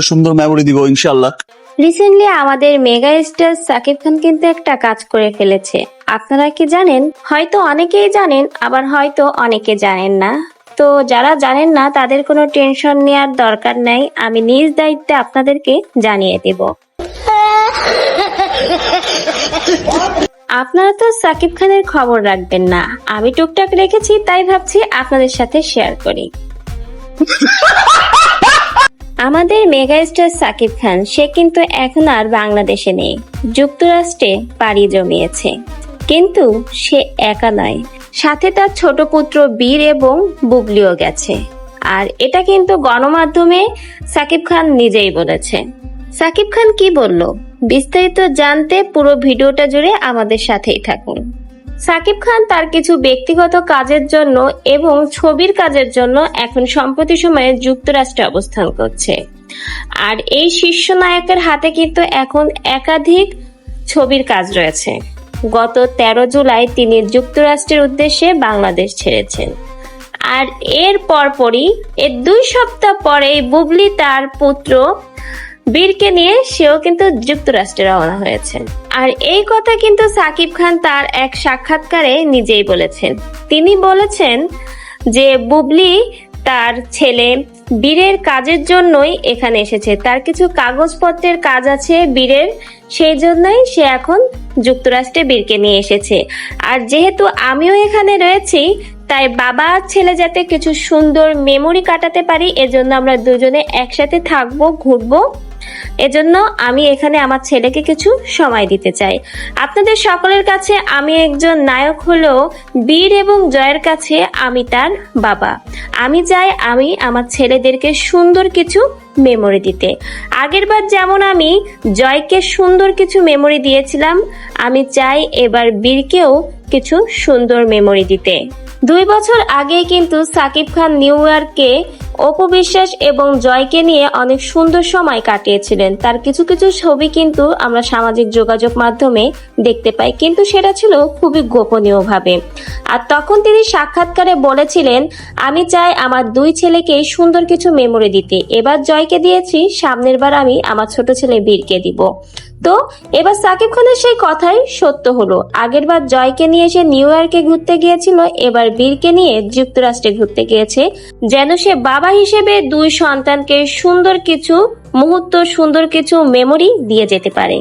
সুন্দর মেমোরি দিব ইনশাআল্লাহ। রিসেন্টলি আমাদের মেগা স্টার সাকিব খান কিন্তু একটা কাজ করে ফেলেছে। আপনারা কি জানেন? হয়তো অনেকেই জানেন, আবার হয়তো অনেকে জানেন না। তো যারা জানেন না তাদের কোনো টেনশন নেওয়ার দরকার নাই, আমি নিজ দায়িত্বে আপনাদেরকে জানিয়ে দেব। আপনারা তো সাকিব খানের খবর রাখবেন না, আমি টুকটাক রেখেছি, তাই ভাবছি আপনাদের সাথে শেয়ার করি। আমাদের মেগা স্টার সাকিব খান সে কিন্তু এখন আর বাংলাদেশে নেই, যুক্তরাষ্ট্রে পাড়ি জমিয়েছে। কিন্তু সে একা নয়, সাথে তার ছোট পুত্র বীর এবং বুবলিও গেছে। আর এটা কিন্তু গণমাধ্যমে সাকিব খান নিজেই বলেছে। সাকিব খান কি বলল বিস্তারিত জানতে পুরো ভিডিওটা জুড়ে আমাদের সাথেই থাকুন। সাকিব খান তার কিছু ব্যক্তিগত কাজের জন্য এবং ছবির কাজের জন্য এখন সম্প্রতি সময়ে যুক্তরাষ্ট্রে অবস্থান করছে। আর এই শীর্ষ নায়কের হাতে কিন্তু এখন একাধিক ছবির কাজ রয়েছে। গত 13 জুলাই তিনি যুক্তরাষ্ট্রের উদ্দেশ্যে বাংলাদেশ ছেড়েছেন। আর এর পরপরই এর 2 সপ্তাহ পরেই বুবলি তার পুত্র বীরকে নিয়ে সেও কিন্তু যুক্তরাষ্ট্রে রওনা হয়েছেন। আর এই কথা কিন্তু সাকিব খান তার এক সাক্ষাৎকারে নিজেই বলেছেন। তিনি বলেছেন যে বুবলি তার ছেলে বীরের কাজের জন্যই এখানে এসেছে, তার কিছু কাগজপত্রের কাজ আছে বীরের, সেই জন্যই সে এখন যুক্তরাষ্ট্রে বীরকে নিয়ে এসেছে। আর যেহেতু আমিও এখানে রয়েছি, তাই বাবা আর ছেলে যাতে কিছু সুন্দর মেমোরি কাটাতে পারি, এজন্য আমরা দুজনে একসাথে থাকবো, ঘুরবো। এজন্য আমি এখানে আমার ছেলেকে কিছু সময় দিতে চাই। আপনাদের সকলের কাছে আমি একজন নায়ক হলেও বীর এবং জয়ের কাছে আমি তার বাবা। আমি চাই আমি আমার ছেলেদেরকে সুন্দর কিছু মেমোরি দিতে। আগেরবার যেমন আমি জয়কে সুন্দর কিছু মেমোরি দিয়েছিলাম, আমি চাই এবার বীরকেও কিছু সুন্দর মেমোরি দিতে। 2 বছর আগেই কিন্তু সাকিব খান নিউ ইয়র্কে অপু বিশ্বাস এবং জয়কে নিয়ে অনেক সুন্দর সময় কাটিয়েছিলেন। তার কিছু কিছু ছবি কিন্তু আমরা সামাজিক যোগাযোগ মাধ্যমে দেখতে পাই, কিন্তু সেটা ছিল খুবই গোপনীয় ভাবে। আর তখন তিনি সাক্ষাৎকারে বলেছিলেন, আমি চাই আমার 2 ছেলেকে সুন্দর কিছু মেমোরি দিতে। এবার জয়কে দিয়েছি, সামনের বার আমি আমার ছোট ছেলে বীরকে দিব। তো এবার সাকিব খানের সেই কথাই সত্য হলো। আগের বার জয়কে নিয়ে এসে নিউ ইয়র্কে ঘুরতে গিয়েছিল, এবার বীরকে নিয়ে যুক্তরাষ্ট্রে ঘুরতে গিয়েছে, যেন সে বাবা হিসেবে 2 সন্তানকে সুন্দর কিছু মুহূর্ত, সুন্দর কিছু মেমোরি দিয়ে যেতে পারে।